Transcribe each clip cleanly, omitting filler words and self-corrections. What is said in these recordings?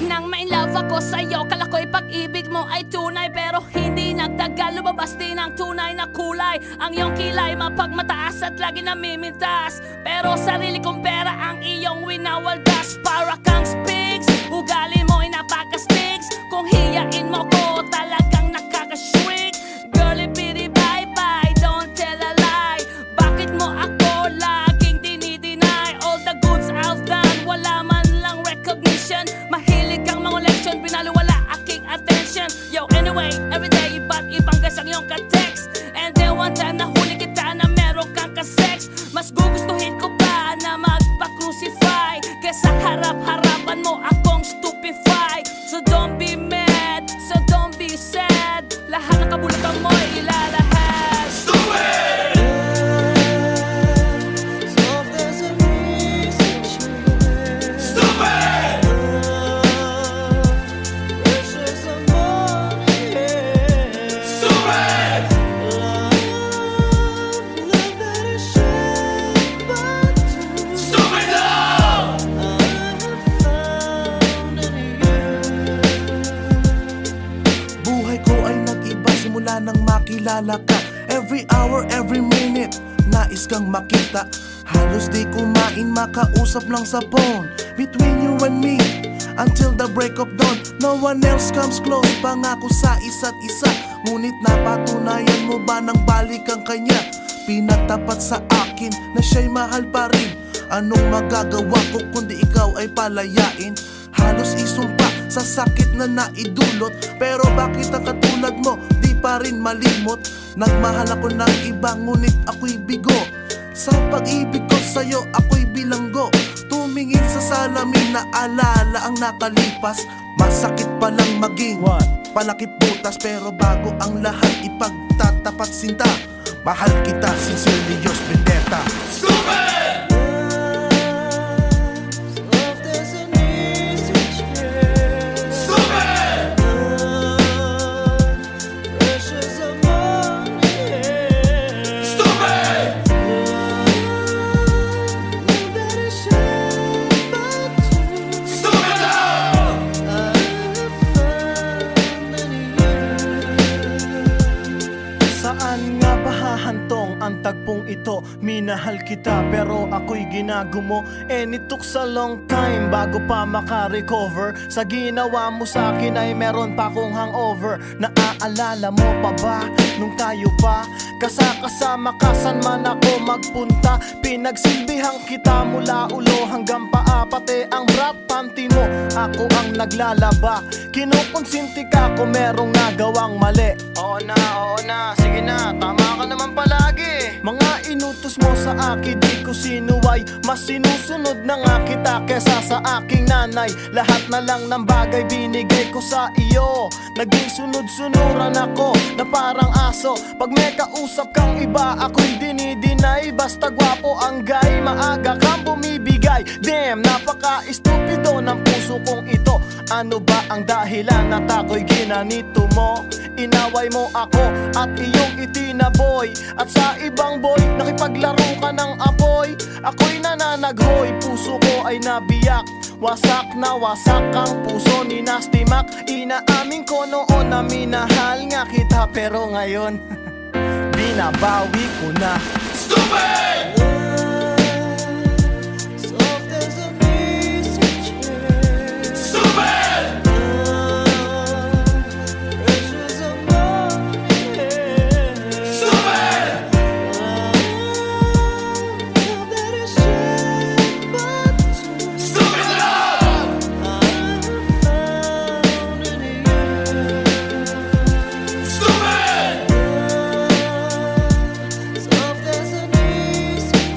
Nang ma-inlove ako sa'yo, kala ko'y pag-ibig mo ay tunay, pero hindi nagtagal, lumabas din ang tunay na kulay. Ang iyong kilay mapagmataas at lagi namimintas, pero sarili kong pera ang iyong winawaldas. Para kang spigs, ugali mo'y napaka-stigs. Kung hiyain mo ko, talagang nakaka-shrink. Girlie bitty bye-bye, don't tell a lie. Bakit mo ako laging dinideny? All the goods I've done, wala man lang recognition. Mahilig kang mga leksyon, binaliwala aking attention. Yo, anyway, everyday iba't ibang guys ang iyong ka-text. And then one time nahuli kita na meron kang ka-sex. Mas gugustuhin ko pa na magpa-crucify kesa harap-harapan mo akong stupefy. So don't be mad, so don't be sad. Lahat ng kabulukan mo'y ilalahad. Stupid! Soft as a music chair. Stupid! Fresh as a morning air. Stupid! Love that is shared by two. Stupid love! I have found in you. Buhay ko ay nag-iba simula nang makilala ka. Every hour, every minute, nais kang makita. Halos di kumain, makausap lang sa phone. Between you and me, until the break of dawn. No one else comes close, pangako sa isa't isa. Ngunit napatunayan mo ba nang balik ang kanya? Pinatapat sa akin na siya'y mahal pa rin. Anong magagawa ko kundi ikaw ay palayain? Halos isumpa sa sakit na naidulot, pero bakit ang katulad mo di pa rin malimot? Nagmahal ako ng iba ngunit ako'y bigo. Sa pag-ibig ko sa'yo ako'y bilanggo. Tumingin sa salamin na alala ang nakalipas. Masakit palang maging palakip butas, pero bago ang lahat ipagtatapat sinta. Mahal kita, sincerely yours, Vendetta. Stupid! Soft as a music chair. Stupid! Fresh as a morning air. Stupid! Love that is shared by two. Stupid love! I have found in you. Saan nga ba hahantong ang tagpong ito? Minahal kita pero ako'y ginagumo. And it took a long time bago pa makarecover. Sa ginawa mo sa akin ay meron pa akong hangover. Naaalala mo pa ba nung tayo pa kasama ka saan man ako magpunta? Pinagsilbihan kita mula ulo hanggang paa, pati ang bra panty mo ako ang naglalaba. Kinukonsinti ka kung merong nagawang mali. Oo na, sige na, tama ka naman palagi. Mga inutos mo sa akin di ko sinuway. Mas sinusunod na nga kita kesa sa aking nanay. Lahat na lang ng bagay binigay ko sa iyo. Naging sunod-sunuran ako na parang aso. Pag may kausap kang iba ako'y dinidinay. Basta gwapo ang guy, maaga kang bumibigay. Damn, napaka-estupido ng puso kong ito. Ano ba ang dahilan at ako'y ginanito mo? Inaway mo ako at iyong itinaboy. At sa ibang boy, nakipaglaro ka ng apoy. Ako'y nananaghoy, puso ko ay nabiyak. Wasak na wasak ang puso ni Nasty Mac. Inaamin ko noon na minahal nga kita, pero ngayon binabawi ko na. Stupid! Soft as a music chair. Stupid! Fresh as a morning air. Stupid! Love that is shared by two. Stupid love! I have found in you. Stupid! Soft as a music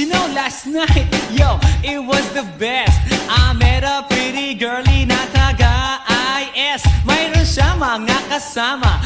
You know, last night, yo, it was the best. I met a pretty girlie na taga-IS. Mayroon siya mga kasama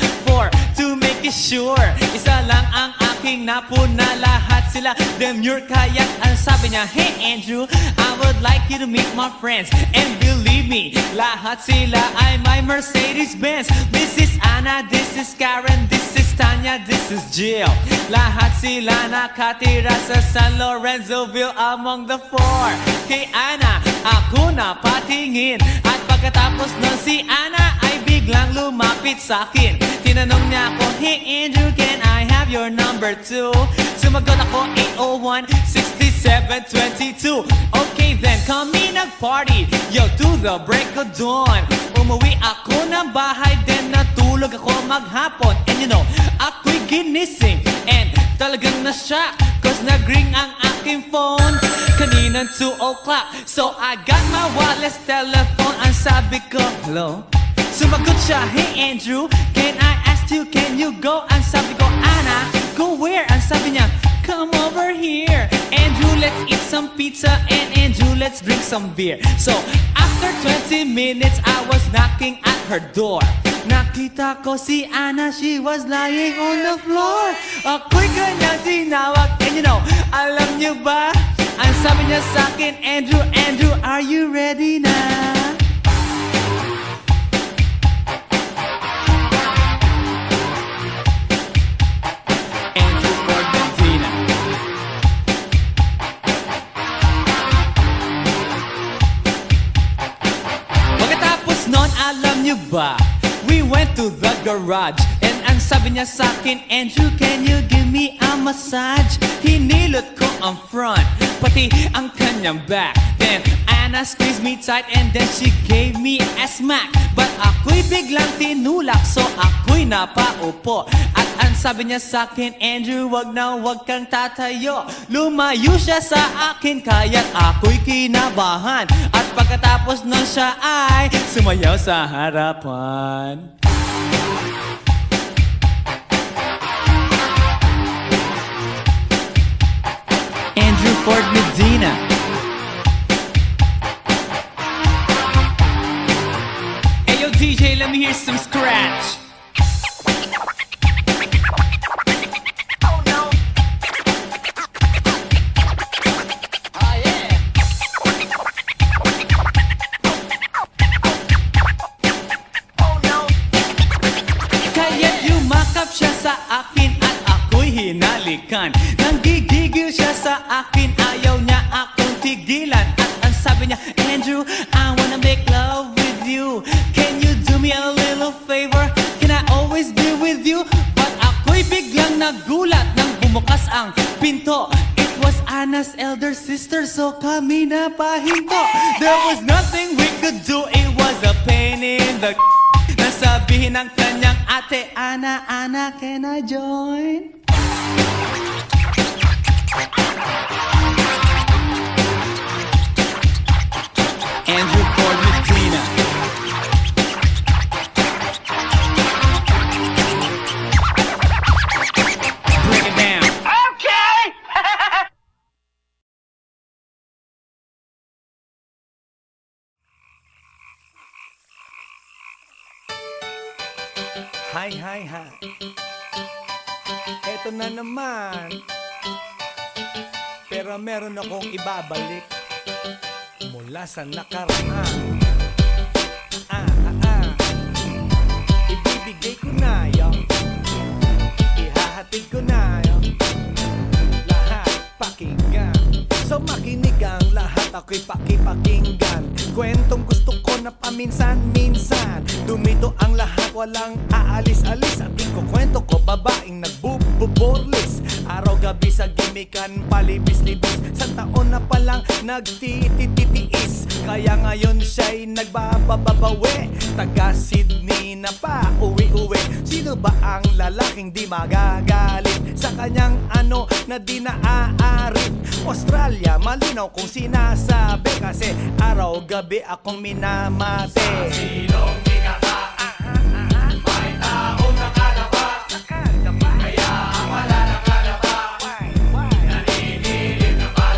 to make it sure. Isa lang ang aking napuna, lahat sila demure. Kaya't ang sabi niya, hey Andrew, I would like you to meet my friends. And believe me, lahat sila ay my Mercedes-Benz. This is Anna, this is Karen, this is Tanya, this is Jill. Lahat sila nakatira sa San Lorenzoville among the four. Kay Anna, ako na patingin. At pagkatapos nun si Anna ay biglang lumapit sa akin. Tinanong niya ako, hey Andrew, can I have your number too? Sumagot ako, 801-6722. Okay then, kami nag-party, yo, to the break of dawn. Umuwi ako ng bahay, then natulog ako maghapon. And you know, ako'y ginising and talagang na-shock, cause nag-ring ang aking phone kaninang 2 o'clock. So I got my wireless telephone. Ang sabi ko, hello? Sumagot siya, hey Andrew, can I ask you, can you go? Ang sabi ko, Anna, go where? Ang sabi niya, come over here. Andrew, let's eat some pizza, and Andrew, let's drink some beer. So after 20 minutes, I was knocking at her door. Nakita ko si Anna, she was lying on the floor. Ako'y kanyang tinawag, and you know, alam niyo ba? Ang sabi niya sa akin, Andrew, Andrew, are you ready na? Andrew Ford Medina. Pagkatapos nun, alam niyo ba? We went to the garage, and ang sabi niya sa akin, Andrew, can you give me a massage? Hinilot ko ang front, pati ang kanyang back. Then Anna squeezed me tight, and then she gave me a smack. But ako'y biglang tinulak, so ako'y napaupo. At ang sabi niya sa akin, Andrew, wag na wag kang tatayo. Lumayo siya sa akin, kaya't ako'y kinabahan. At pagkatapos nun siya ay sumayaw sa harapan. Andrew Ford Medina. Hey yo DJ, let me hear some scratch. Oh no. Oh yeah. Oh no. Kaya't yumakap siya sa akin at ako'y hinalikan. Nanggigigil siya sa akin, ayaw niya akong tigilan. At ang sabi niya, Andrew, I wanna make love with you. Can you do me a little favor? Can I always be with you? But ako'y biglang nagulat nang bumukas ang pinto. It was Anna's elder sister, so kami na pahinto. There was nothing we could do, it was a pain in the nasabihin ng kanyang ate, Anna, Anna, can I join? Andrew Ford Medina. Break it down. Okay. Hi, hi, hi. Eto na naman. Pero meron akong ibabalik mula sa nakaraan. Ibibigay ko na yun, ihahatid ko na yun, lahat pakinggan. So makinig ang lahat, ako'y pakipakinggan. Kwentong gusto ko na paminsan-minsan. Dumito ang lahat, walang aalis-alis. At ikukwento ko, babaeng nagbububorlis. Araw-gabi sa gimikan, palibis-libis. Sa taon na palang nagtititiis. Kaya ngayon siya'y nagbababawi. Taga Sydney na pa, uwi-uwi. Sino ba ang lalaking di magagalit sa kanyang ano na di naaarit? Australia, malinaw kung sinasabi, kasi araw-gabi akong minamate. Sa silong di kata, may taong nakalaba. Kaya ang wala nakalaba, naninilig na pala.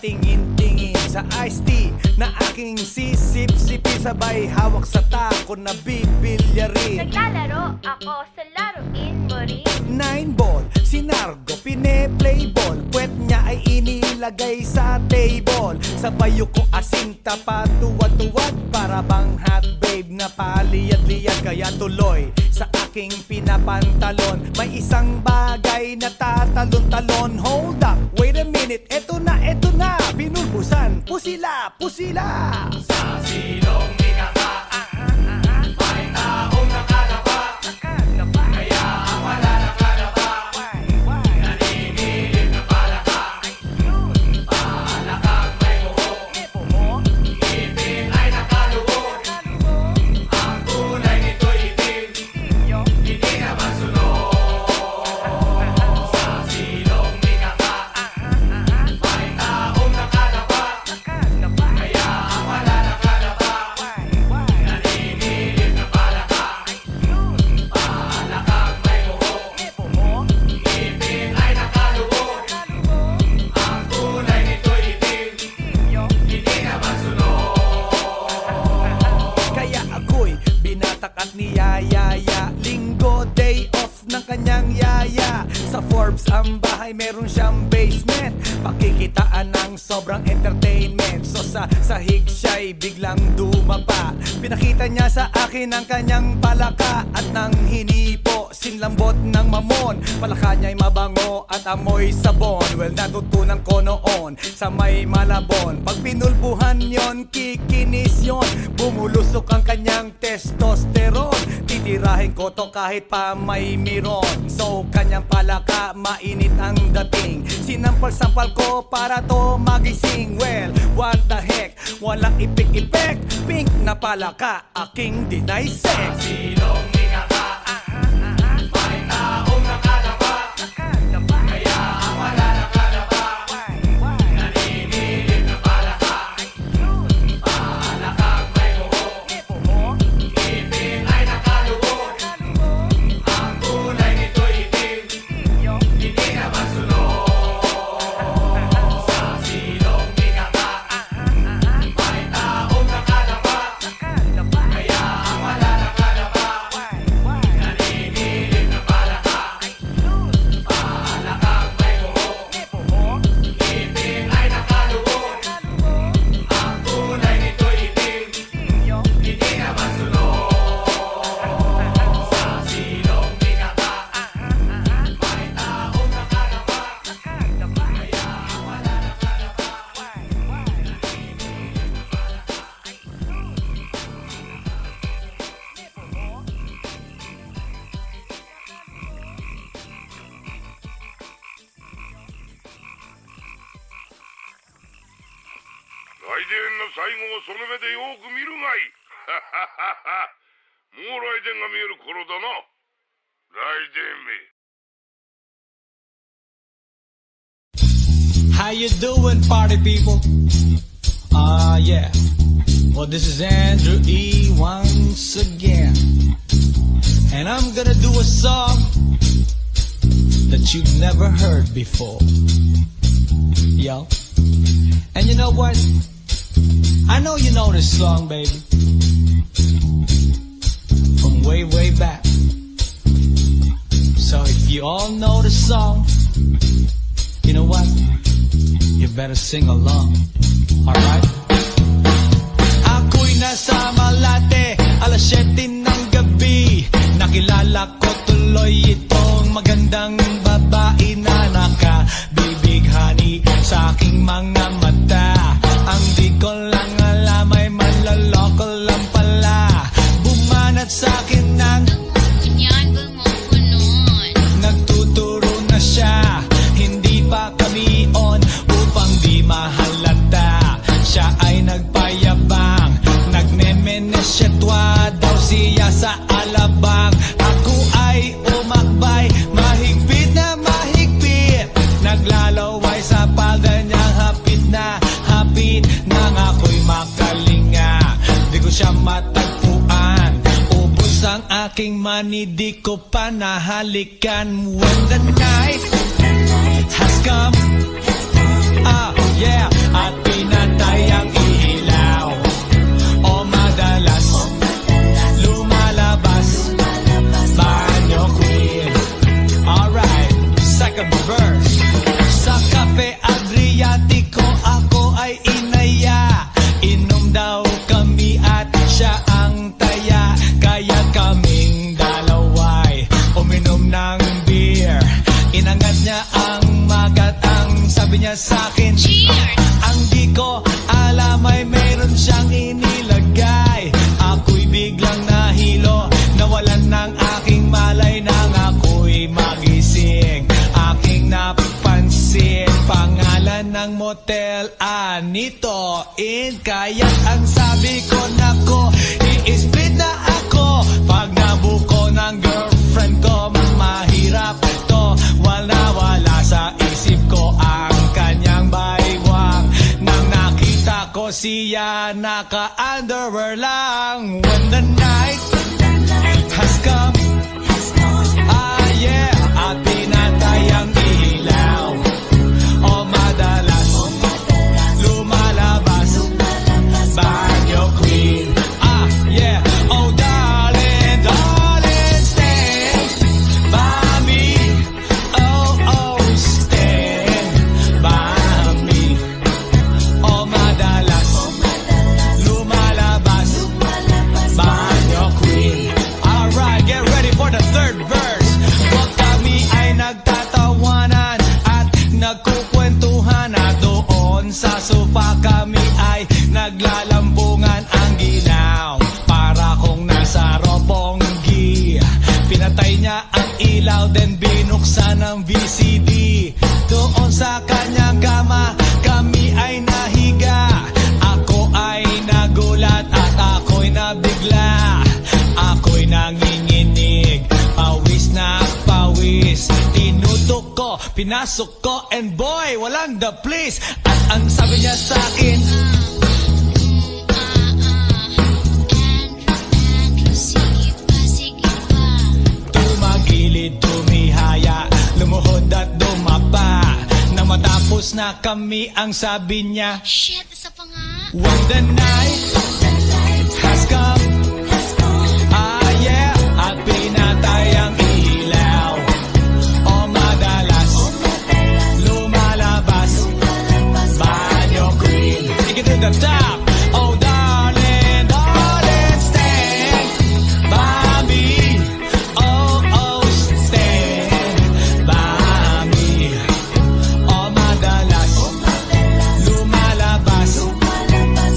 patingin-tingin sa iced tea na aking sisip-sipi, sabay hawak sa tako na bibilyarin. Naglalaro ako sa laruin mo rin. 9 ball, si Nargo pine-play ball, puwet niya ay inilagay sa table. Sabay ko asinta pa tuwad-tuwad, para bang hot babe na paliyad-liyad. Kaya tuloy sa aking pinapantalon may isang bagay na tatalon-talon. Hold up, wait a minute, eto na, pinulbusan, pusila, pusila. Sa silong ikaka, may taong nakalapa, kaya ang wala nakalapa, nanginginig na palaka. Palakang may buhok, ngipin ay nakalubog, ang kulay nito'y itim, hindi na masunod. Sa silong ikaka, may taong nakalapa, kaya ang wala nakalapa, nanginginig na palaka. Palakang may buhok, ngipin ay nakalubog, ang kulay nito'y itim, hindi na masunod. Kaya ako'y binatak at niyayaya, linggo day off ng kanyang yaya. Sa Forbes ang bahay, meron siyang basement, pakikitaan ng sobrang entertainment. So sa sahig siya'y biglang dumapa, pinakita niya sa akin ang kanyang palaka. At nang hinipo, sinlambot ng mamon, palaka niya'y mabango at amoy sabon. Well, natutunan ko noon sa may Malabon, pag pinulbuhan yon, kikinis yon, bumulusok ang kanyang testosterone. Titirahin ko to kahit pa may miron. So kanyang palaka, mainit ang dating, sinampal-sampal ko para to magising. Well, what the heck, walang ipik-ipek, pink na palaka, aking deny sex. Silong ikaka, may taong nakalapa, kaya ang wala nakalapa, nanginginig na palaka. Palakang may buhok, ngipin ay nakalubog, ang kulay nito'y itim, hindi na masunod. Sa silong ikaka, may taong nakalapa, kaya ang wala nakalapa, nanginginig na palaka. Palakang may buhok, ngipin ay nakalubog, ang kulay nito'y itim, hindi na masunod. Sa silong ikaka, may taong nakalapa, kaya ang wala nakalapa,来電の最後をその目でよく見るがいい。もう来電が見える頃だな。来電め。 How you doing, party people? Yeah. Well, this is Andrew E. once again, and I'm gonna do a song that you've never heard before. Yo. And you know what? I know you know this song, baby, from way, way back. So if you all know the song, you know what? You better sing along. Alright? Ako'y nasa Malate, alas 7 ng gabi. Nakilala ko tuloy itong magandang babae na nakabibighani sa aking mga mata. Ang di ko lang alam ay manloloko lang pala. Bumanat sa akin ng nagtuturo na siya, hindi pa kami on upang di mahalata. Siya ay nagpayabang, nagmemenesyetwa daw siya sa alabang. Ako ay umakbay, mahigpit na mahigpit, naglalaway sa palda niyang hapit na hapit. Nang ako'y makalinga, di ko siya matagpuan. Ubus ang aking money, di ko pa nahalikan. When the night has come, yeah, niya sa'kin, ang di ko alam ay meron siyang inilagay. Ako'y biglang nahilo, nawalan ng aking malay nang ako'y magising. Aking napansin, pangalan ng motel, Anito Inn. Kaya't ang sabi ko, nako, i-split na ako. Pag nabuko ng girlfriend ko, mahirap to. Wala sa isip ko ang kanyang baywang. Nang nakita ko siya, naka-underwear lang. When the night has come, ah yeah, at pinatay ang ilaw. O madalas lumalabas banyo queen. Ah yeah, oh darling, darling, stand by me. Oh, stand by me. O madalas lumalabas banyo queen. Alright, get ready for the third verse. Wag kami ay nagtatawanan at nagkukwentuhan, at doon sa sofa kami ay naglalampungan ang ginaw. Para kung nasa robonggi, pinatay niya ang ilaw, then binuksan ang VCD. Doon sa kanyang kama, kami ay nahiga. Ako ay nagulat at ako'y nabigla. Ako'y nanginginig, pawis na pawis. Tinutok ko, pinasok ko, and boy, walang the please. At ang sabi niya sa'kin, tumagilid, tumihaya, lumuhod at dumapa. Nang matapos na kami, ang sabi niya, Shit, isa pa nga. when the night has come, ah yeah, at pinatay ang ilaw. O madalas lumalabas banyo queen. Take it to the top. Oh darling, darling, stand by me. Oh, stand by me. O madalas lumalabas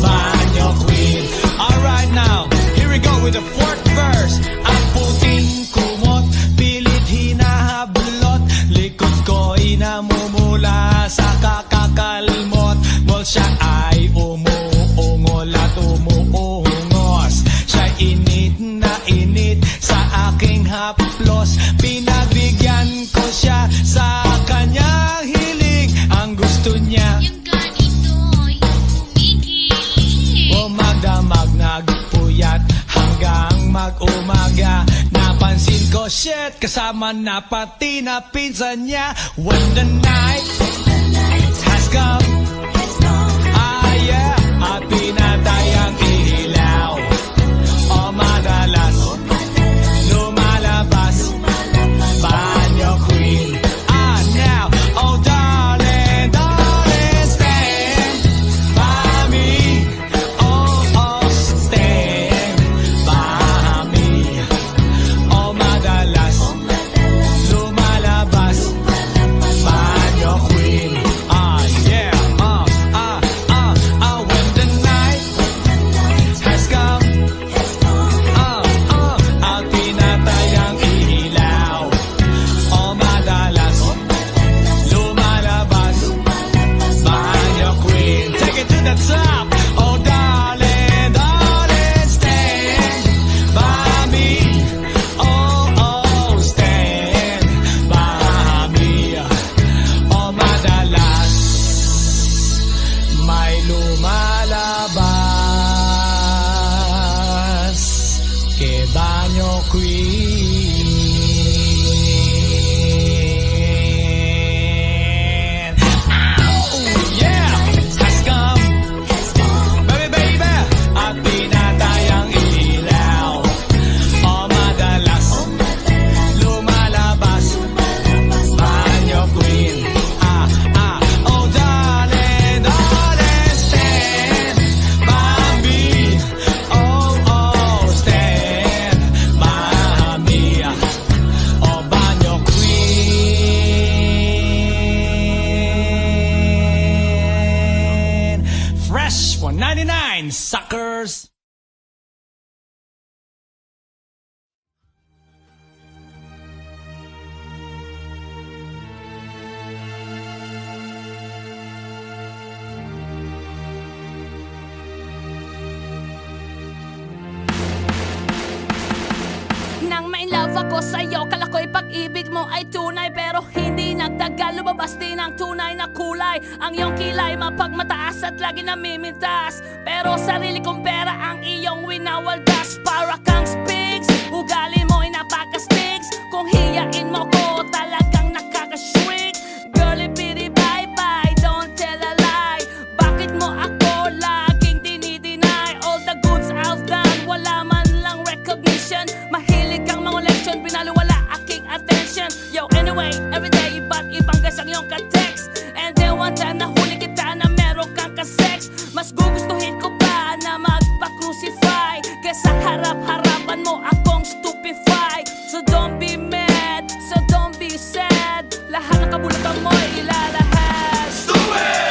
banyo queen. Alright now, here we go with the fourth verse. Ang puting kumot, pilit hinahablot, likod ko'y namumula sa kakakalmot. Well, siya ay umuungol at umuungos. Siya'y init na init sa aking haplos. Pinagbigyan ko siya sa kanyang hiling. Ang gusto niya, Yung ganito, yung kumigil. o magdamag nagpuyat hanggang mag-umaga. Napansin ko, shit, kasama na pati na pinsan niya. When the night has come, ah yeah, at pinatay ang ilaw. O madalas lumalabas banyo queen. Ah now, oh darling, darling, stand by me. Oh, stand by me. O madalas lumalabas banyo queen. 9, suckers! Nang ma-inlove ako sa'yo, kala ko'y pag-ibig mo ay tunay. Pero hindi nagtagal, lumabas din ang tunay na kulay. Ang iyong kilay mapagmataas at lagi namimintas. Pero sarili kong pera ang iyong winawaldas. Para kang spigs, ugali mo ay napaka-stigs. Kung hiyain mo ko, talagang nakaka-shrink. Girlie bitty bye-bye, don't tell a lie. Bakit mo ako laging dinideny? All the goods I've done, wala man lang recognition. Mahilig kang mga leksyon, pinaliwala aking attention. Yo, anyway, everyday, iba't ibang gas ang iyong ka-text. And then one time nahuli kita na meron kang ka-sex. Mas gugustuhin ko pa na magpa-crucify kesa harap-harapan mo akong stupefy. So don't be mad, so don't be sad. Lahat ng kabulutan mo ilalahad. Stupid!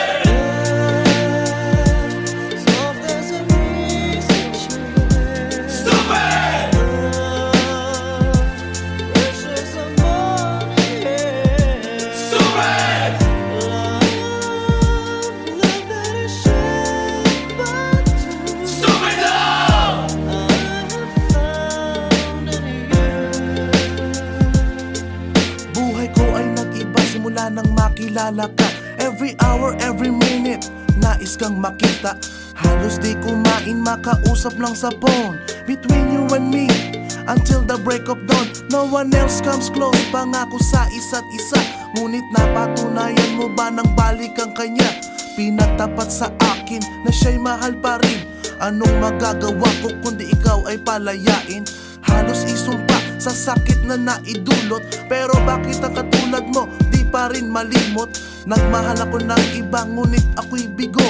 Simula nang makilala ka, every hour, every minute, nais kang makita. Halos di kumain, makausap lang sa phone. Between you and me, until the break of dawn. No one else comes close, pangako sa isa't isa. Ngunit napatunayan mo ba ng balik ang kanya? Pinatapat sa akin na siya'y mahal pa rin. Anong magagawa ko kundi ikaw ay palayain? Halos isumpa sa sakit na naidulot. Pero bakit ang katulad mo di pa rin malimot? Nagmahal ako ng iba ngunit ako'y bigo.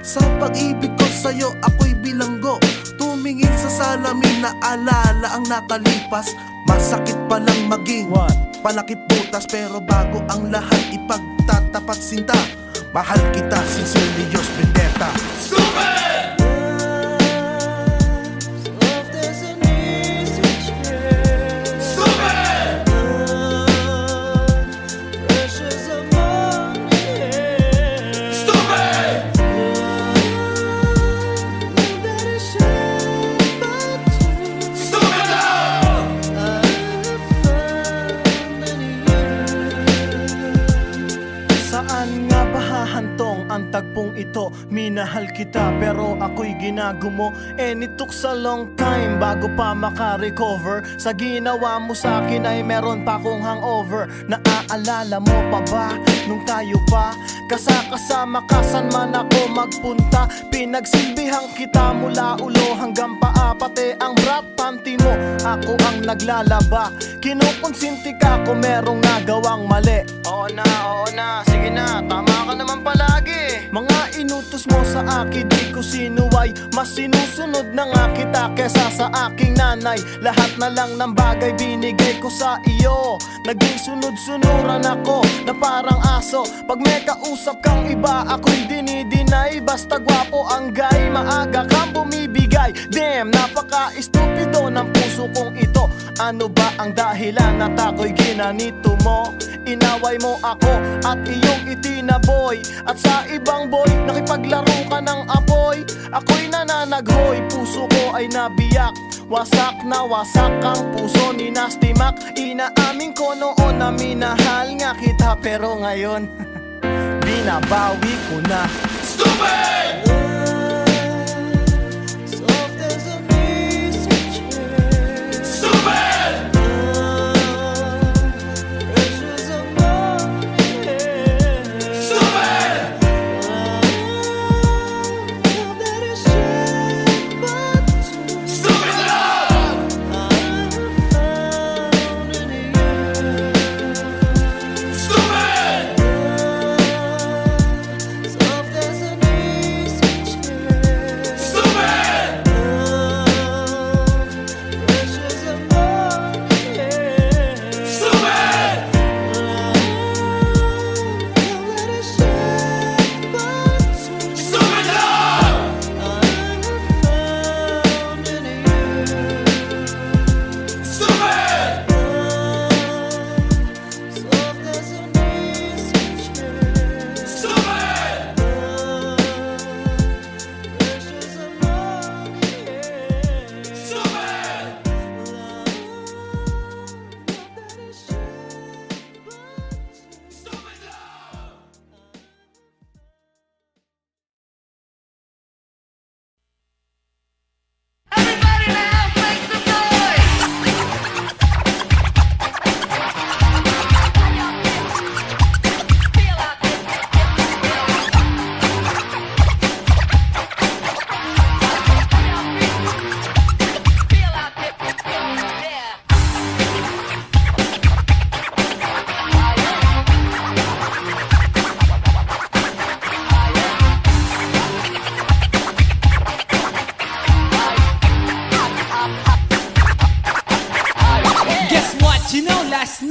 Sa pag-ibig ko sa'yo ako'y bilanggo. Tumingin sa salamin na alala ang nakalipas. Masakit palang maging palakip butas. Pero bago ang lahat ipagtatapat sinta. Mahal kita, sincerely yours, Vendetta. Stupid! Ang tagpong ito, minahal kita pero ako'y ginagumo. And it took a long time bago pa maka-recover. Sa ginawa mo sa akin ay meron pa akong hangover. Naaalala mo pa ba nung tayo pa kasama ka saan man ako magpunta? Pinagsilbihan kita mula ulo hanggang paa. Pati ang brat panty mo, ako ang naglalaba. Kinukonsinti ka kung merong nagawang mali. Oo na, sige na, tama ka naman palagi. Mga inutos mo sa akin di ko sinuway. Mas sinusunod na nga kita kesa sa aking nanay. Lahat na lang ng bagay binigay ko sa iyo. Naging sunod-sunuran ako na parang aso. Pag may kausap kang iba ako'y dinidinay. Basta gwapo ang guy, maaga kang bumibigay. Damn, napaka-estupido ng puso kong ito. Ano ba ang dahilan at ako'y ginanito mo? Inaway mo ako at iyong itinaboy. At sa ibang boy, nakipaglaro ka ng apoy. Ako'y nananaghoy, puso ko ay nabiyak. Wasak na wasak ang puso ni Nasty Mac. Inaamin ko noon na minahal nga kita. Pero ngayon, binabawi ko na. Stupid!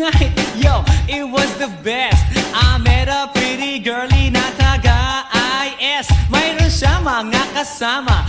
night, yo, it was the best. I met a pretty girlie na taga-IS. Mayroon siya mga kasama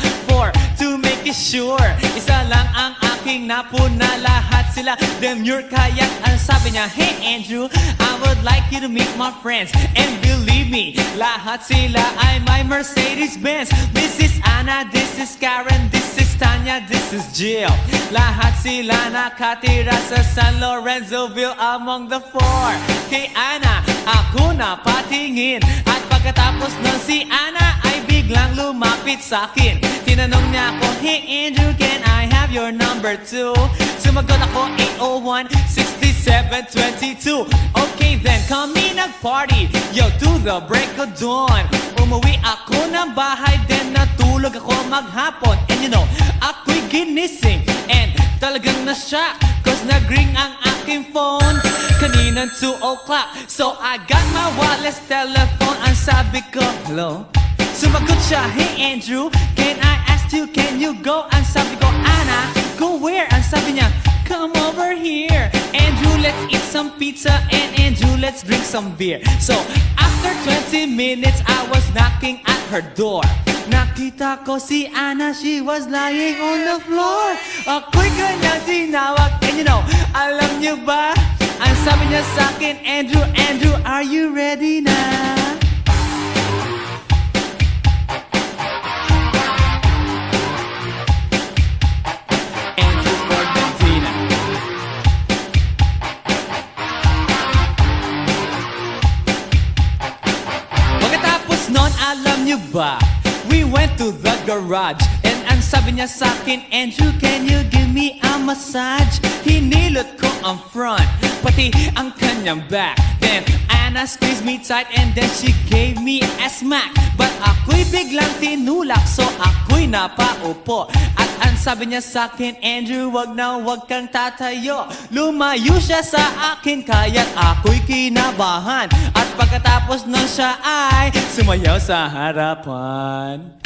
to make it sure. Isa lang ang aking napuna, lahat sila demure. Kaya ang sabi niya, hey Andrew, I would like you to meet my friends. And believe me, lahat sila ay my Mercedes-Benz. This is Anna, this is Karen, this is Tanya, this is Jill. Lahat sila nakatira sa San Lorenzoville among the four. Kay Anna, ako na patingin. At pagkatapos ng si Anna ay biglang lumapit sa akin. Tinanong niya ako, hey Andrew, can I have your number too? Sumagot ako, 801-6722. Okay then, kami nag-party, yo, to the break of dawn. Umuwi ako ng bahay, then natulog ako maghapon. And you know, ako'y ginising, and talagang na-shock, cause nag-ring ang aking phone kaninang 2 o'clock. So I got my wireless telephone. Ang sabi ko, hello? Sumagot siya, hey Andrew, can I ask you, can you go? Ang sabi ko, Anna, go where? Ang sabi niya, come over here. Andrew, let's eat some pizza, and Andrew, let's drink some beer. So after 20 minutes, I was knocking at her door. Nakita ko si Anna, she was lying on the floor. Ako'y kanyang tinawag, and you know, alam niyo ba? Ang sabi niya sa akin, Andrew, Andrew, are you ready na? Andrew Ford Medina. Pagkatapos nun, alam niyo ba? We went to the garage, and ang sabi niya sa akin, Andrew, can you give me a massage? Hinilot ko ang front, pati ang kanyang back. Then Anna squeezed me tight, and then she gave me a smack. But ako'y biglang tinulak, so ako'y napaupo. At ang sabi niya sa akin, Andrew, wag na wag kang tatayo. Lumayo siya sa akin, kaya't ako'y kinabahan. At pagkatapos nun siya ay sumayaw sa harapan.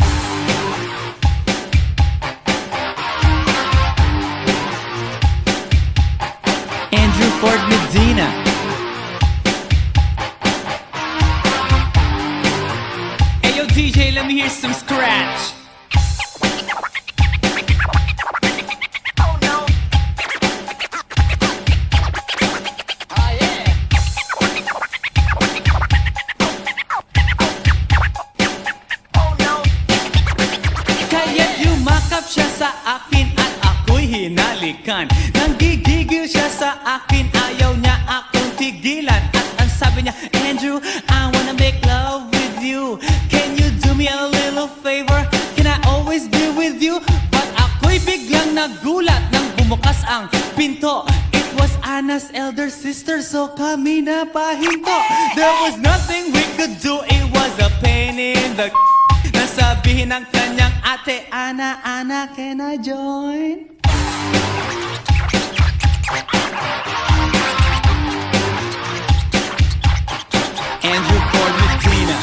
Andrew Ford Medina. Hey yo DJ, let me hear some scratch. Siya sa akin at ako'y hinalikan. Nanggigigil siya sa akin, ayaw niya akong tigilan. At ang sabi niya, Andrew, I wanna make love with you. Can you do me a little favor? Can I always be with you? But ako'y biglang nagulat nang bumukas ang pinto. It was Anna's elder sister, so kami na pahinto. There was nothing we could do, it was a pain in the nasabihin ng kanyang ate, Anna, Anna, can I join? Andrew Ford Medina.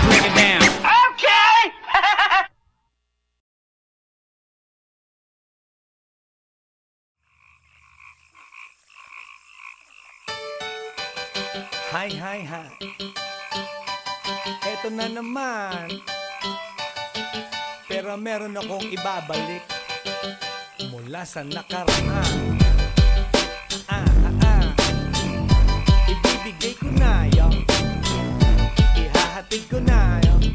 Bring it down. Okay! Hi, hi, hi. Eto na naman. Pero meron akong ibabalik mula sa nakaraan. Ibibigay ko na yun. Ihahatid ko na yun.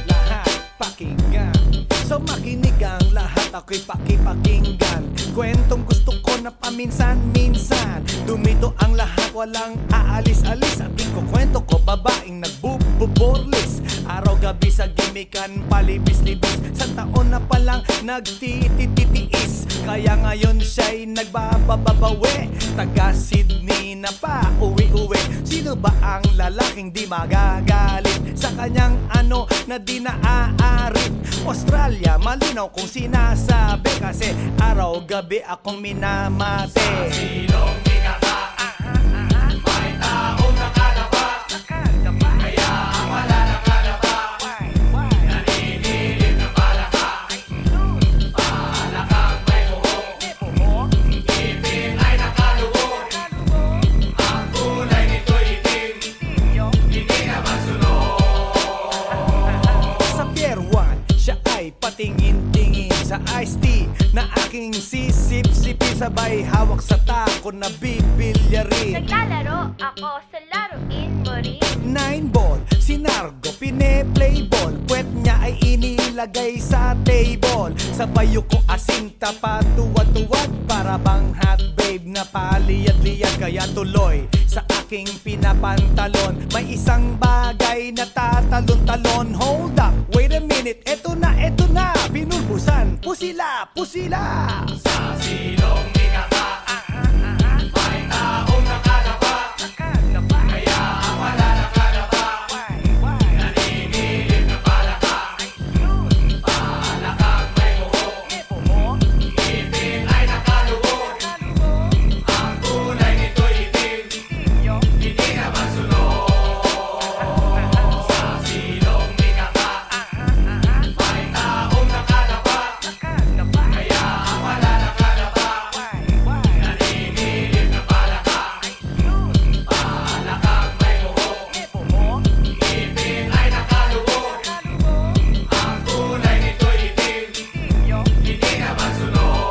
Lahat pakinggan. So makinig ang lahat, ako'y pakipakinggan. Kwentong gusto ko na paminsan-minsan. Dumito ang lahat, walang aalis-alis. At ikukwento ko, babaeng nagbububorlis. Araw-gabi sa gimikan, palibis-libis. Sa taon na palang nagtititiis. Kaya ngayon siya'y nagbababawi. Taga Sydney na pa, uwi-uwi. Sino ba ang lalaking di magagalit sa kanyang ano na di naaarit? Australia, malinaw kung sinasabi. Kasi araw-gabi akong minamate. Sa silong binaka, may taong nakalapa. Kaya ang wala nakalapa, naninilig na palaka. sabay hawak sa tako na bibilyarin. Naglalaro ako sa laruin mo rin. 9 ball, si Nargo pine-play ball. Puwet niya ay inilagay sa table. Sabay ko asinta pa tuwad-tuwad. Para bang hot babe na paliyad-liyad. Kaya tuloy sa aking pinapantalon may isang bagay na tatalon-talon. Hold up, wait a minute, eto na, binulbusan, pusila, pusila. Sa silong ikaka, may taong nakalapa, kaya ang wala nakalapa, nanginginig na palaka, palakang may buho, ngipin ay nakaluho, ang kulay nito'y itim, hindi naman sunod. Sa silong ikaka, may taong nakalapa, kaya ang wala nakalapa, nanginginig na palaka, palakang may buho, ngipin ay nakaluho, ang kulay nito'y itim, hindi naman sunod.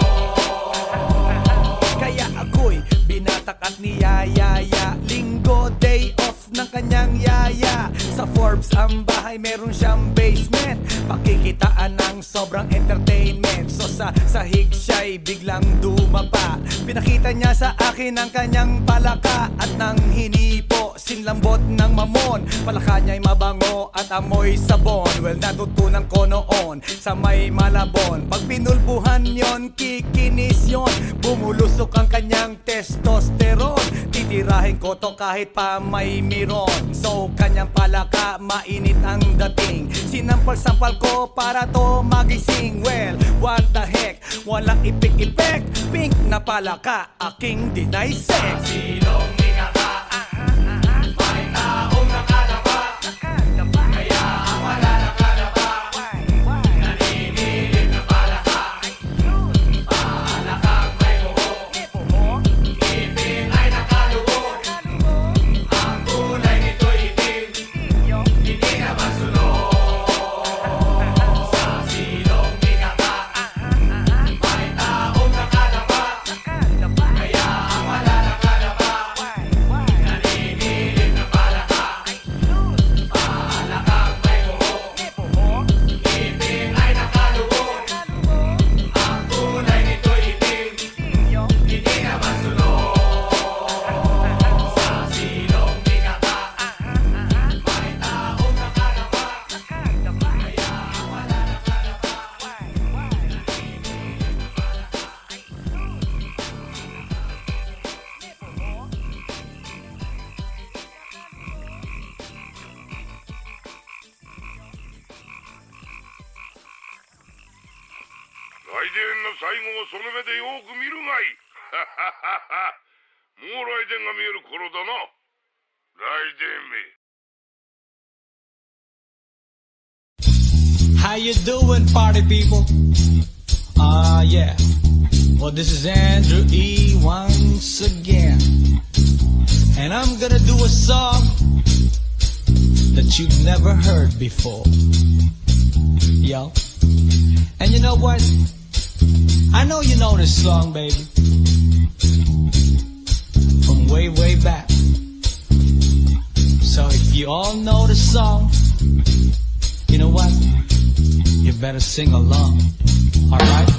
Kaya ako'y binatak at niyayaya. Linggo, day off ng kanyang yaya. Sa Forbes ang bahay, meron siyang basement. Pakikitaan ng sobrang entertainment. So sa sahig siya'y biglang dumapa. Pinakita niya sa akin ang kanyang palaka. At nang hinipo, sinlambot ng mamon. Palaka niya'y mabango at amoy sabon. Well, natutunan ko noon sa may Malabon. Pag pinulbuhan yon, kikinis yon. Bumulusok ang kanyang testosterone. Titirahin ko to kahit pa may miron. So kanyang palaka, mainit ang dating. Sinampal-sampal ko para to magising. Well, what the heck, walang ipik-ipek. Pink na palaka, aking deny sex. Silong ikaka, may taong nakalapa, kaya ang wala nakalapa, nanginginig na palaka, palakang may buho, ngipin ay nakaluho, ang kulay nito'y itim, hindi naman sunod. Sa silong ikaka, may taong nakalapa, kaya ang wala nakalapa, nanginginig na palaka, palakang may buho, ngipin ay nakaluho, ang kulay nito'y itim, hindi naman sunod. Sa silong ikaka, may taong nakalapa, kaya ang wala nakalapa,来電の最後をその目でよく見るがいい。もう来電が見える頃だな。来電め。 How you doing, party people? Yeah. Well, this is Andrew E. once again. And I'm gonna do a song that you've never heard before. Yo. And you know what? I know you know this song, baby. From way, way back. So if you all know the song, you know what? You better sing along. Alright?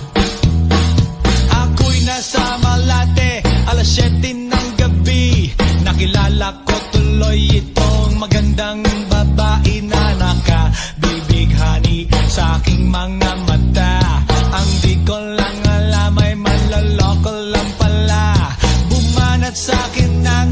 Ako'y nasa Malate, alas 7 ng gabi. Nakilala ko tuloy itong magandang babae na nakabibighani sa aking mga mata. Ang di ko lang alam ay manloloko lang pala. Bumanat sa akin ng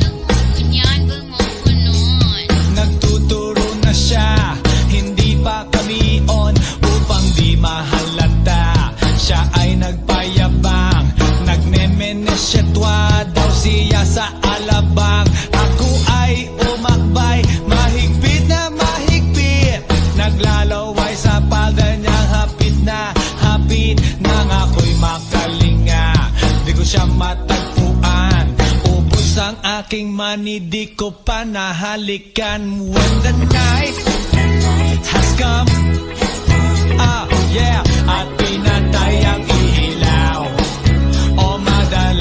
Ganyan ba mo ko nun? nagtuturo na siya. Hindi pa kami on upang di mahalata. Siya ay nagpayabang, nagmemenesyetwa daw siya sa alabang. Ako ay umakbay, mahigpit na mahigpit. Naglalaway sa palda niyang hapit na hapit. Nang ako'y makalinga, di ko siya matagpuan. Ubus ang aking money, di ko pa nahalikan. When the night has come, yeah, at pinatay ang ilaw. O madali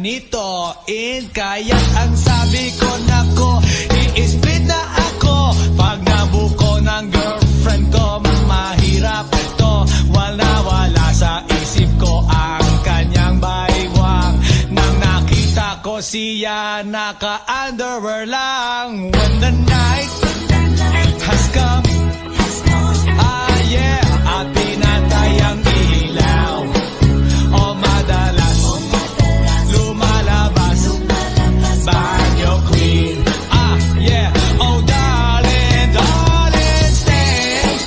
ganitoin. Kaya ang sabi ko, nako, i-split na ako. Pag nabuko ng girlfriend ko, mahirap ito. Wala sa isip ko ang kanyang baywang. Nang nakita ko siya, naka-underwear lang. When the night has come, ah yeah, at pinatay ang ilaw. O madalas lumalabas banyo queen. Ah yeah, oh darling, darling, stand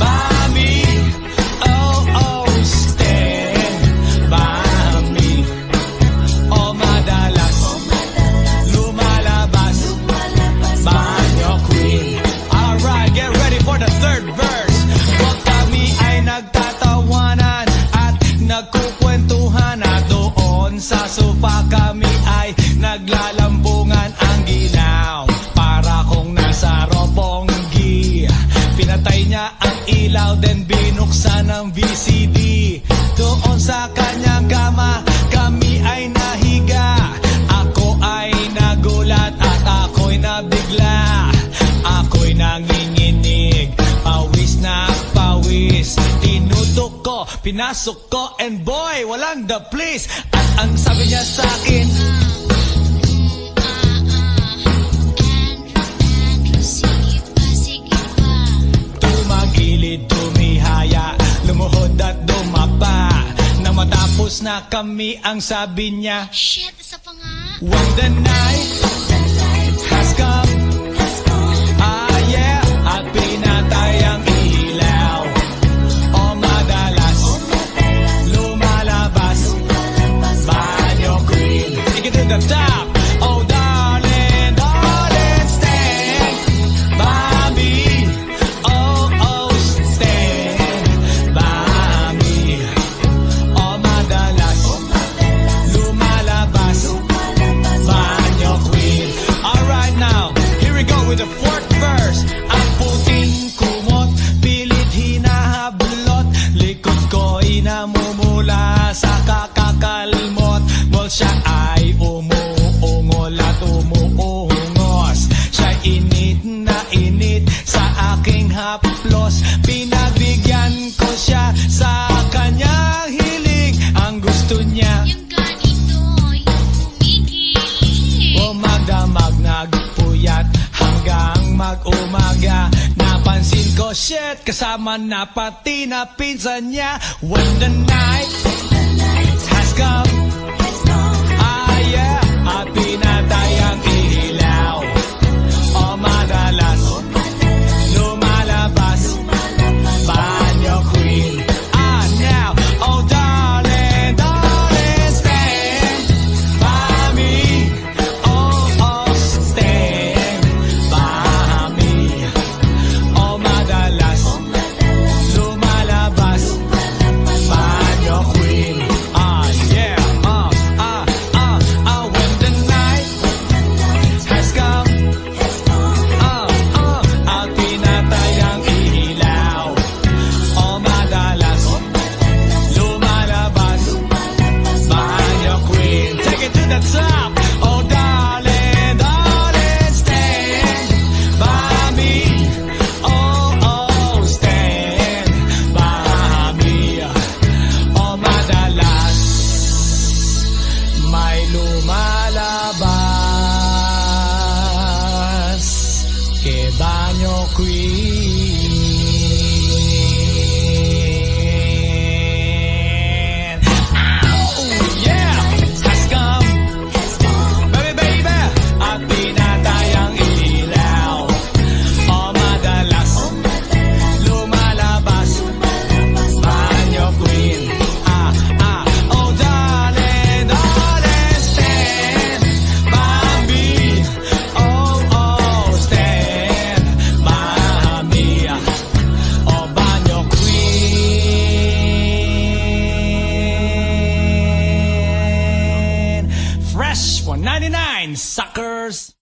by me. Oh, stand by me. O madalas lumalabas banyo queen. Alright, get ready for the third verse. Huwag kami ay nagtatawanan at nagkukwentuhan, na doon sa sofa kami ay naglalambungan ang ginaw. Para kung nasa robonggi, pinatay niya ang ilaw, then binuksan ang VCD. Doon sa kanyang kama, kami ay nahiga. Ako ay nagulat at ako'y nabigla. Ako'y nanginginig, pawis na pawis. Tinutok ko, pinasok ko, and boy, walang the please. At ang sabi niya sa akin, Andrew, sige pa. tumagilid, tumihaya, lumuhod at dumapa. Nang matapos na kami, ang sabi niya, Shit, isa pa nga. when the night has come, ah yeah, at pinatay ang ilaw. O madalas lumalabas banyo queen. Take it to the top. Oh darling, darling, stand by me. Oh, stand by me. O madalas lumalabas banyo queen. Alright now, here we go with the fourth verse. Ang puting kumot, pilit hinahablot, likod ko'y namumula sa kakakalmot. Well, siya ay umuungol at umuungos. Siya init na init sa aking haplos. Pinagbigyan ko siya sa kanyang hiling. Ang gusto niya, Yung ganito, yung kumigil. o magdamag nagpuyat hanggang mag-umaga. Napansin ko, shit, kasama na pati na pinsan niya. When the night has come, ah yeah, at pinatay ang ilaw. O madalas lumalabas banyo queen. Ah now, oh darling, darling, stand by me. Oh, stand by me. O madalas lumalabas banyo queen. Ah yeah, when the night has come, at pinatay ang ilaw. O madalas lumalabas banyo queen. Take it to the top. Oh darling, darling, stand by me. Oh, stand by me. O madalas may lumalabas ke banyo queen. Oh yeah, has come, baby, at pinatay ang ilaw. O madalas lumalabas banyo queen. Oh darling, darling, stand by me. Oh, stand by me. O banyo queen. Fresh 199, suckers.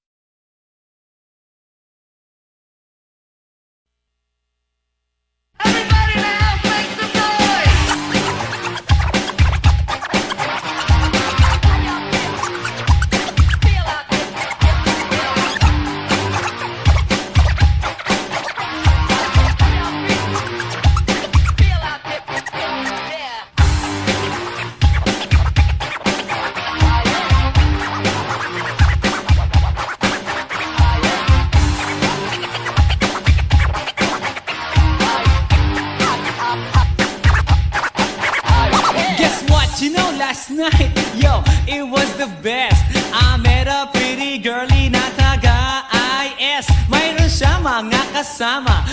night, yo, it was the best. I met a pretty girlie na taga-IS. Mayroon siya mga kasama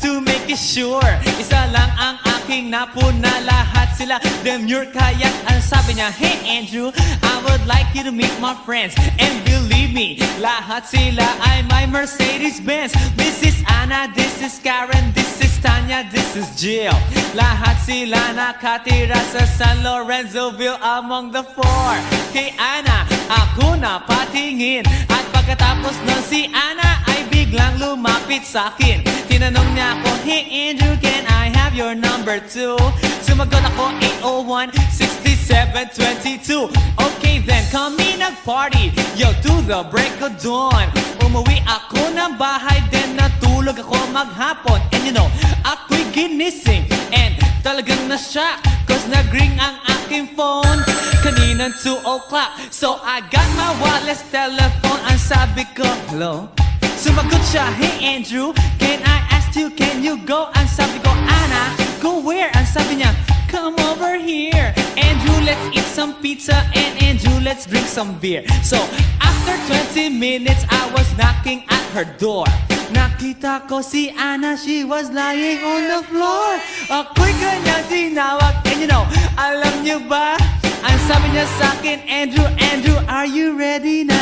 to make it sure. Isa lang ang aking napuna, lahat sila demure. Kaya ang sabi niya, hey Andrew, I would like you to meet my friends. And believe me, lahat sila ay my Mercedes-Benz. This is Anna, this is Karen, this is Tanya, this is Jill. Lahat sila nakatira sa San Lorenzoville among the four. Kay Anna, ako na patingin. At pagkatapos nun si Anna ay biglang lumapit sa akin. Tinanong niya ako, hey Andrew, can I have your number too? Sumagot ako, 801-6722. Okay then, kami nag-party, yo, to the break of dawn. Umuwi ako ng bahay, then natulog ako maghapon. And you know, ako'y ginising, and talagang na-shock, cause nag-ring ang aking phone kaninang 2 o'clock. So I got my wireless telephone. Ang sabi ko, hello? Sumagot siya, hey Andrew, can I ask you, can you go? Ang sabi ko, Anna, go where? Ang sabi niya, come over here. Andrew, let's eat some pizza, and Andrew, let's drink some beer. So after 20 minutes, I was knocking at her door. Nakita ko si Anna, she was lying on the floor. Ako'y kanyang tinawag, and you know, alam niyo ba? Ang sabi niya sa akin, Andrew, Andrew, are you ready na?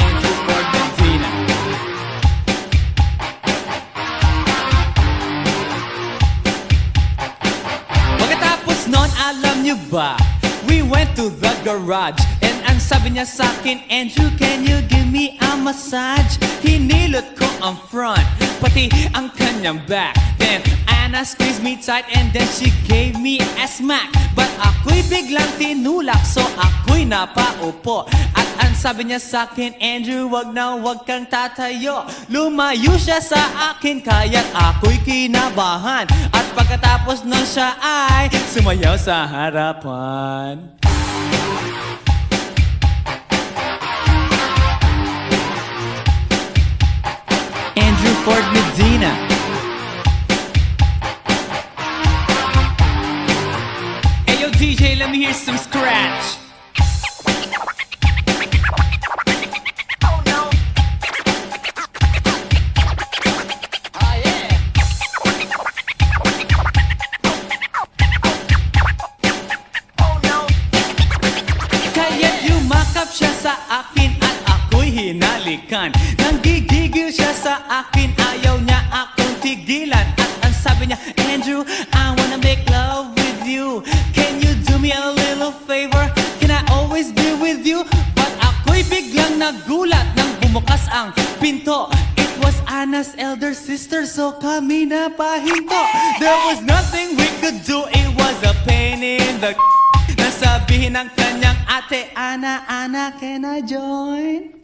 Andrew Ford Medina. Pagkatapos nun, alam niyo ba? We went to the garage, and ang sabi niya sa akin, Andrew, can you give me a massage? Hinilot ko ang front, pati ang kanyang back. Then Anna squeezed me tight, and then she gave me a smack. But ako'y biglang tinulak, so ako'y napaupo. At ang sabi niya sa akin, Andrew, wag na wag kang tatayo. Lumayo siya sa akin, kaya't ako'y kinabahan. At pagkatapos nun siya ay sumayaw sa harapan. Andrew Ford Medina. Hey yo DJ, let me hear some scratch. Siya sa akin at ako'y hinalikan. Nanggigigil siya sa akin, ayaw niya akong tigilan. At ang sabi niya, Andrew, I wanna make love with you. Can you do me a little favor? Can I always be with you? But ako'y biglang nagulat nang bumukas ang pinto. It was Anna's elder sister, so kami na pahinto. There was nothing we could do, it was a pain in the Nasabihin ng kanyang ate, Anna, Anna, can I join?